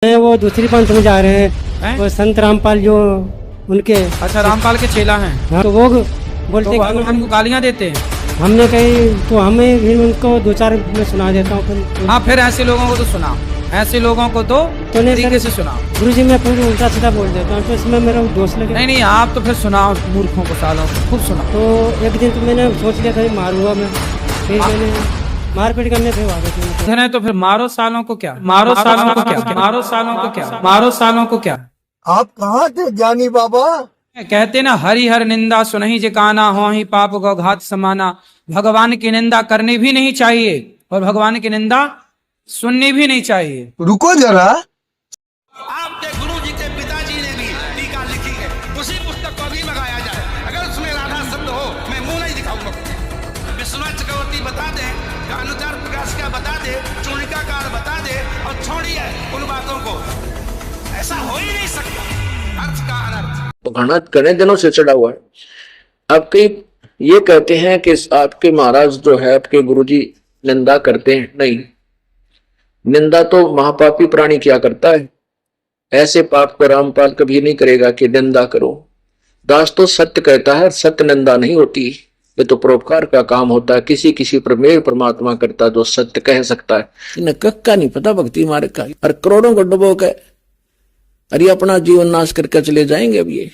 वो दूसरी पंथ में जा रहे हैं, हैं? वो संत रामपाल जो उनके। अच्छा, रामपाल के चेला हैं हाँ, तो वो बोलते तो कि भगवान को गालियां देते हैं। हमने कही तो हमें भी उनको दो चार मैं सुना देता हूँ फिर। हाँ, फिर ऐसे लोगों को तो सुना, ऐसे लोगों को तो तो नहीं तरीके से सर, सुना। गुरु जी मैं पूरी उल्टा सीधा बोल देता हूँ तो इसमें मेरा दोस्त लगे। नहीं नहीं, आप तो फिर सुनाओ, मूर्खों को सालों को खूब सुना। तो एक दिन तो मैंने सोच लिया कहीं मारूंगा मैं, फिर मैंने मारपीट करने थे आ गए थे। तो फिर मारो सालों को क्या, मारो सालों को क्या, मारो सालों को क्या, मारो सालों को क्या। आप कहाँ थे ज्ञानी बाबा? कहते ना, हरि हर निंदा सुनहि जिकाना, हो ही पाप गौ घात समाना। भगवान की निंदा करनी भी नहीं चाहिए और भगवान की निंदा सुननी भी नहीं चाहिए। रुको जरा, आपके गुरु जी के पिताजी ने भी टीका लिखी है, उसी पुस्तक को भी मंगाया जाए। अगर उसमें राधा शब्द हो, मैं मुंह नहीं दिखाऊंगा। विश्वनाथ चक्रवर्ती बता दे, अनुचार प्रकाश का बता दे, चूणिकाकार बता दे, और छोड़िए उन बातों को। ऐसा हो ही नहीं सकता, अर्थ का अनर्थ। घने दिनों से चढ़ा हुआ है। आपके ये कहते हैं कि आपके महाराज जो है, आपके गुरुजी निंदा करते हैं। नहीं, निंदा तो महापापी प्राणी क्या करता है। ऐसे पाप को रामपाल कभी नहीं करेगा कि निंदा करो। दास तो सत्य कहता है, सत्य निंदा नहीं होती। ये तो परोपकार का काम होता है, किसी किसी पर मेल परमात्मा करता जो सत्य कह सकता है। इन्हें कक्का नहीं पता भक्ति मार्ग का, और करोड़ों को डुबो के अरे अपना जीवन नाश करके चले जाएंगे। अब ये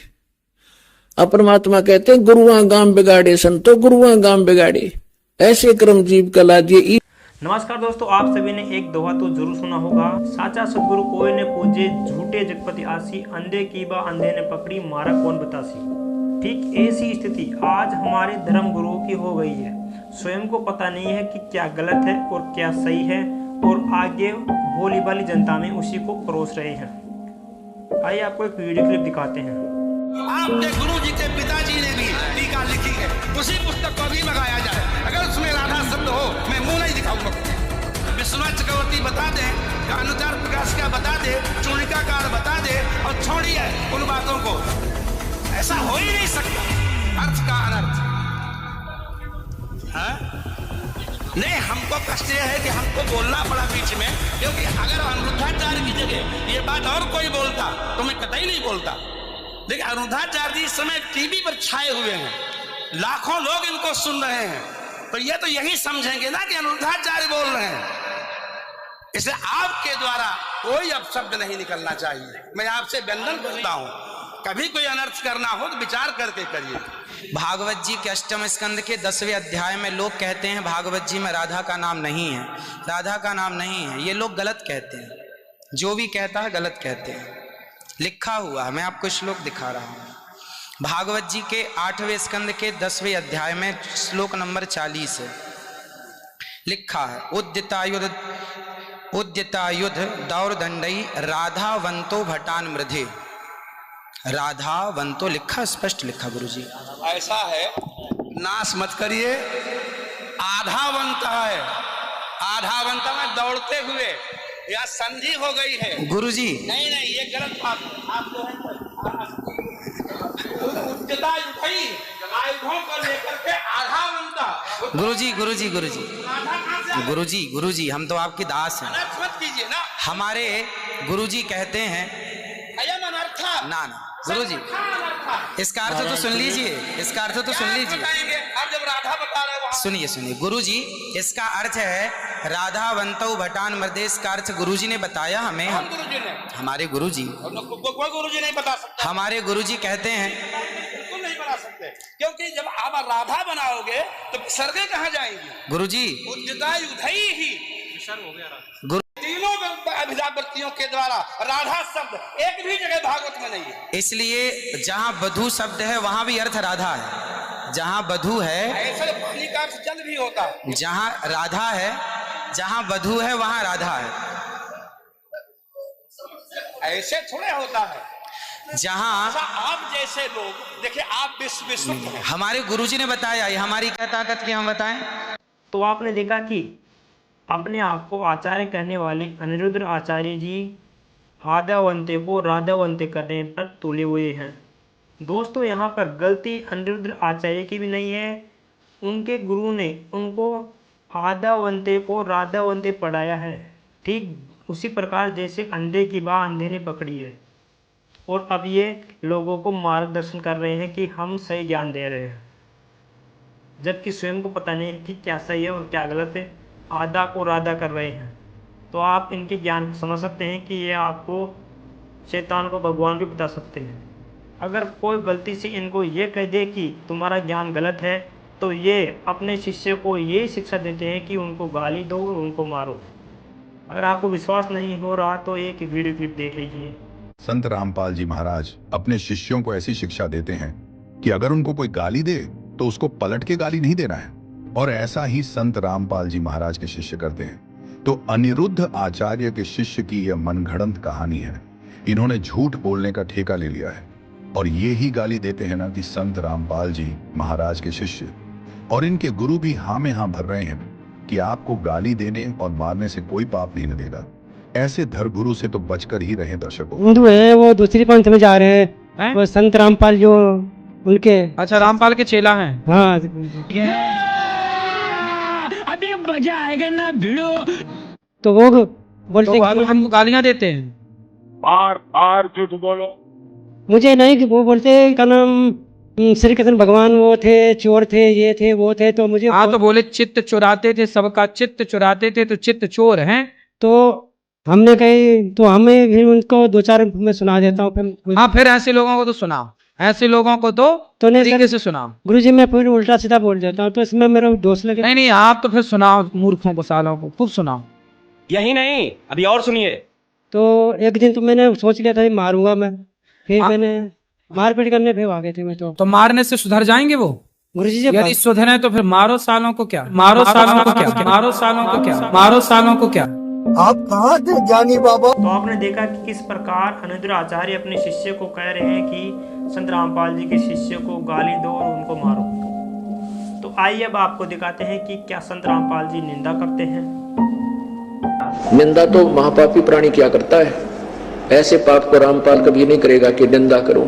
अपरमात्मा कहते हैं, गुरुआ गाम बिगाड़े संतो, गुरुआ गाम बिगाड़े, ऐसे कर्म जीव का लादिए। नमस्कार दोस्तों, आप सभी ने एक दोहा तो जरूर सुना होगा, साचा सदगुरु कोई ने पूजे, झूठे जगपति आसी, अंधे की बा अंधे ने पकड़ी, मारा कौन बतासी। ठीक ऐसी स्थिति आज हमारे धर्म गुरुओं की हो गई है। स्वयं को पता नहीं है कि क्या गलत है और क्या सही है, और आगे भोली भाली जनता में उसी को परोस रहे हैं। आइए आपको एक वीडियो क्लिप दिखाते हैं। आपके गुरु जी के पिताजी ने भी टीका लिखी है, उसी पुस्तक को भी मंगाया जाए। अगर उसमें राधा शब्द हो, मैं मुंह नहीं दिखाऊंगा। विश्वनाथ चक्रवर्ती बता दे, अनुचार प्रकाश का बता दे, चूणिकाकार बता दे, और छोड़िए उन बातों को। ऐसा हो ही नहीं सकता, अर्थ का अनर्थ। नहीं, हमको कष्ट यह है कि हमको बोलना पड़ा बीच में, क्योंकि अगर अनिरुद्धाचार्य की जगह ये बात और कोई बोलता तो मैं कतई नहीं बोलता। देखिए, अनिरुद्धाचार्य जी इस समय टीवी पर छाए हुए हैं, लाखों लोग इनको सुन रहे हैं, तो ये तो यही समझेंगे ना कि अनिरुद्धाचार्य बोल रहे हैं। इसलिए आपके द्वारा कोई अपशब्द नहीं निकलना चाहिए। मैं आपसे वंदन करता हूं, कभी कोई अनर्थ करना हो तो विचार करके करिए। भागवत जी के अष्टम स्कंद के 10वें अध्याय में लोग कहते हैं भागवत जी में राधा का नाम नहीं है, राधा का नाम नहीं है। ये लोग गलत कहते हैं, जो भी कहता है गलत कहते हैं। लिखा हुआ है, मैं आपको श्लोक दिखा रहा हूं। भागवत जी के 8वें स्कंद के 10वें अध्याय में श्लोक नंबर 40 है, लिखा है, उद्यतायुध दौरदंडई राधावंतो भटान मृधे। राधावंतो लिखा, स्पष्ट लिखा गुरुजी। ऐसा है, नाश मत करिए। आधावंत है, आधावंत में दौड़ते हुए, या संधि हो गई है गुरुजी। नहीं नहीं, ये गलत बात। आप जो है उच्चता उठाई, आयुधों को लेकर के आधावंत। गुरुजी गुरुजी गुरुजी गुरुजी गुरुजी, हम तो आपकी दास हैं। अनर्थ मत कीजिए ना। हमारे गुरुजी कहते हैं, अयम अनर्था ना ना गुरुजी, इसका अर्थ तो सुन लीजिए, इसका अर्थ तो सुन लीजिए। आप जब राधा बता रहे हो, सुनिए सुनिए गुरुजी, इसका अर्थ है राधावंतो भटान मृदेश का अर्थ गुरुजी ने बताया हमें। हम गुरुजी ने, हमारे गुरुजी, कोई गुरुजी नहीं बता सकता। हमारे गुरुजी कहते हैं, बिल्कुल नहीं बना सकते, क्योंकि जब आप राधा बनाओगे तो सर्गे कहाँ जाएंगी? गुरुजी उद्यता युधई ही गुरु तीनों अभिधावृत्तियों के द्वारा राधा शब्द एक भी जगह भागवत में नहीं है। इसलिए जहां वधु शब्द है वहां भी अर्थ राधा है। जहां वधु है, ऐसे पानी का अर्थ जल भी होता है। जहां राधा है, जहां वधु है वहां राधा है। ऐसे थोड़े होता है। जहां आप जैसे लोग देखिए, आप विश्व हमारे गुरुजी ने बताया, ये हमारी क्या ताकत की हम बताएं। तो आपने देखा कि अपने आप को आचार्य कहने वाले अनिरुद्ध आचार्य जी आधावंते को राधावंते करने पर तुले हुए हैं। दोस्तों, यहाँ पर गलती अनिरुद्ध आचार्य की भी नहीं है, उनके गुरु ने उनको आधावंते को राधावंते पढ़ाया है। ठीक उसी प्रकार जैसे अंधे की बाह अंधे ने पकड़ी है, और अब ये लोगों को मार्गदर्शन कर रहे हैं कि हम सही ज्ञान दे रहे हैं, जबकि स्वयं को पता नहीं कि क्या सही है और क्या गलत है। आधा को राधा कर रहे हैं। तो आप इनके ज्ञान को समझ सकते हैं कि ये आपको शैतान को भगवान भी बता सकते हैं। अगर कोई गलती से इनको ये कह दे कि तुम्हारा ज्ञान गलत है, तो ये अपने शिष्य को ये शिक्षा देते हैं कि उनको गाली दो और उनको मारो। अगर आपको विश्वास नहीं हो रहा तो एक वीडियो क्लिप देख लीजिए। संत रामपाल जी महाराज अपने शिष्यों को ऐसी शिक्षा देते हैं कि अगर उनको कोई गाली दे तो उसको पलट के गाली नहीं देना है, और ऐसा ही संत रामपाल जी महाराज के शिष्य करते हैं। तो अनिरुद्ध आचार्य के शिष्य की यह मनगढ़ंत कहानी है। इन्होंने झूठ बोलने का ठेका ले लिया है और ये ही गाली देते हैं ना कि संत रामपाल जी महाराज के शिष्य और इनके गुरु भी हाँ में हाँ भर रहे हैं कि आपको गाली देने और मारने से कोई पाप नहीं लगेगा। ऐसे धर्मगुरु से तो बचकर ही रहे दर्शकों। हिंदू है, वो दूसरी पंथ में जा रहे हैं। वो संत रामपाल जो उनके, अच्छा, रामपाल के चेला हैं। हाँ, अभी मजा आएगा ना भिड़ो। तो वो बोलते तो हम गालियां देते हैं। बार झूठ बोलो। मुझे नहीं कि वो बोलते क्या नाम श्री कृष्ण भगवान वो थे, चोर थे, ये थे, वो थे। तो मुझे हाँ, तो बोले चित्त चुराते थे, सबका चित्त चुराते थे, तो चित्त चोर हैं। तो हमने कही, तो हमें भी उनको दो चार मैं सुना देता हूँ। हाँ, फिर ऐसे लोगों को तो सुनाओ, ऐसे लोगों को तो तरीके से सुनाओ। गुरुजी मैं फिर उल्टा सीधा बोल देता हूँ, तो इसमें मेरा दोस्त लगे। नहीं, आप तो फिर सुनाओ, मूर्खों को, सालों को खूब सुनाओ। यही नहीं, अभी और सुनिए। तो एक दिन तो मैंने सोच लिया था मारूंगा मैं, फिर मैंने मारपीट करने फिर आ गए थे मैं। तो मारने से सुधर जाएंगे वो? गुरुजी जी यदि सुधरे तो फिर मारो सालों को क्या, मारो सालों को क्या, मारो सालों को क्या, मारो सालों को क्या। आप कहाँ थे ज्ञानी बाबा? तो आपने देखा कि किस प्रकार अनिरुद्ध आचार्य अपने शिष्य को कह रहे हैं कि संत रामपाल जी के शिष्य को गाली दो और उनको मारो। तो आइए अब आपको दिखाते हैं कि क्या संत रामपाल जी निंदा करते हैं। निंदा तो महापापी प्राणी क्या करता है, ऐसे पाप को रामपाल कभी नहीं करेगा कि निंदा करो।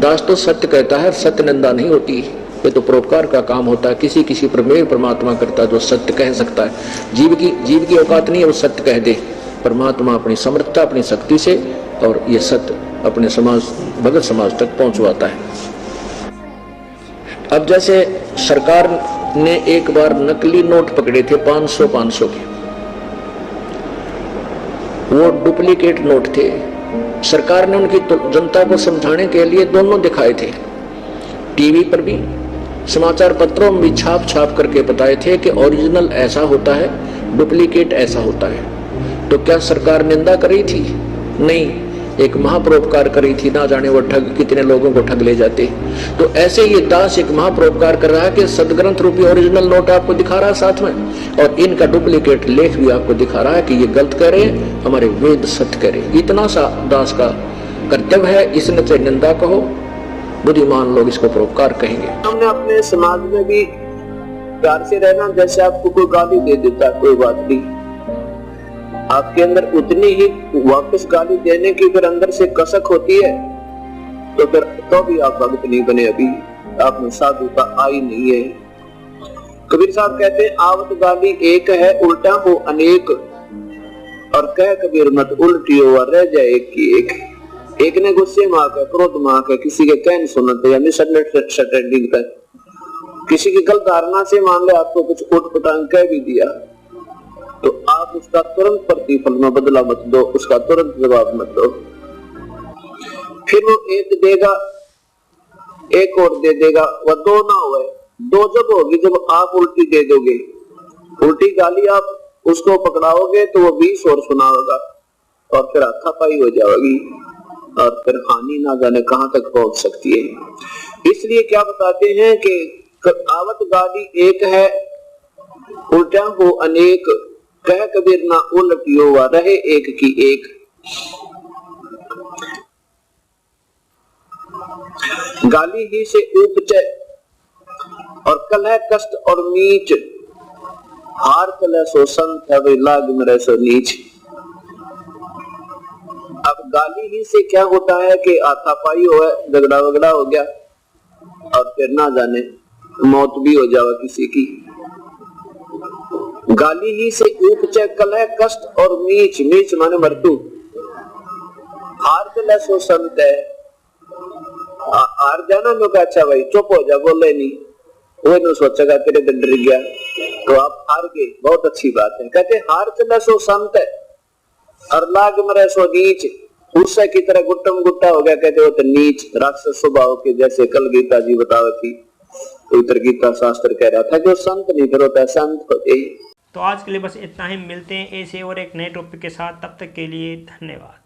दास तो सत्य कहता है, सत्य निंदा नहीं होती। ये तो परोपकार का काम होता है। किसी किसी प्रमेय परमात्मा करता है जो सत्य कह सकता है। जीव की औकात नहीं है वो सत्य कह दे। परमात्मा अपनी समर्थता, अपनी शक्ति से और ये सत्य अपने समाज, भगत समाज तक पहुंचवाता है। अब जैसे सरकार ने एक बार नकली नोट पकड़े थे 500 के, वो डुप्लीकेट नोट थे। सरकार ने उनकी जनता को समझाने के लिए दोनों दिखाए थे। टीवी पर भी, समाचार पत्रों में भी छाप करके बताए थे कि ओरिजिनल ऐसा होता है, डुप्लीकेट ऐसा होता है। तो क्या सरकार निंदा करी थी? नहीं, एक महापरोपकार करी थी। ना जाने वो ठग कितने लोगों को ठग ले जाते। तो ऐसे ये दास एक महापरोपकार कर रहा है कि सदग्रंथ रूपी ओरिजिनल नोट आपको दिखा रहा है साथ में, और इनका डुप्लीकेट लेख भी आपको दिखा रहा है कि ये गलत कह रहे हैं, हमारे वेद सत्य कह रहे हैं। इतना सा दास का कर्तव्य है। इसने चाहे निंदा कहो, बुद्धिमान लोग इसको परोपकार कहेंगे। हमने अपने समाज में भी प्यार से रहना। जैसे आपको कोई गाली दे देता है, कोई बात नहीं, आपके अंदर उतनी ही वापस गाली देने की फिर अंदर से कसक होती है, तो फिर तो भी आप भक्त नहीं बने। अभी आप में साधुता आई नहीं है। कबीर साहब कहते हैं, आवत गाली एक है, उल्टा हो अनेक, और कह कबीर मत उल्टी हो, रह जाए एक की एक। एक ने गुस्से में आकर, क्रोध में आकर, किसी के कहने सुनते या मिसअंडरस्टैंडिंग कर, किसी की गलत धारणा से मान ले आपको कुछ उठपटांग कह भी दिया, तो आप उसका तुरंत प्रतिफल में बदला मत दो, उसका तुरंत जवाब मत दो। फिर वो एक देगा, एक और दे देगा, वह दो ना हुए। दो जब होगी जब आप उल्टी दे दोगे। उल्टी गाली आप उसको पकड़ाओगे तो वो 20 और सुनाओगा, और फिर हाथापाई हो जाएगी, और फिर हानि ना जाने कहां तक पहुंच सकती है। इसलिए क्या बताते हैं कि आवत गाली एक है, उल्टा हो अनेक, कह कबीर ना उल्टियो, रहे एक की एक। गाली ही से उपचे और कलह कष्ट और नीच, हार कलह सो संत है वे लाग में सो नीच। अब गाली ही से क्या होता है कि हाथापाई हो, झगड़ा वगड़ा हो गया, और फिर ना जाने मौत भी हो जाए किसी की। गाली ही से उपचय कलह कष्ट और नीच, नीच माने मृत्यु। हार चला सो संत है, हार जाना में अच्छा भाई चुप हो जा, बोले नहीं, वो न सोचेगा तेरे दिन डर गया तो आप हार गए, बहुत अच्छी बात है। कहते हार चला सो संत है और लाग मरे सो नीच, उससे की तरह गुट्टम गुट्टा हो गया, कहते हो तो नीच राक्षस स्वभाव के, जैसे कल गीता जी बताओ थी, उत्तर गीता शास्त्र कह रहा था कि वो संत नहीं फिर होता, संत होते ही। तो आज के लिए बस इतना ही, मिलते हैं ऐसे और एक नए टॉपिक के साथ, तब तक के लिए धन्यवाद।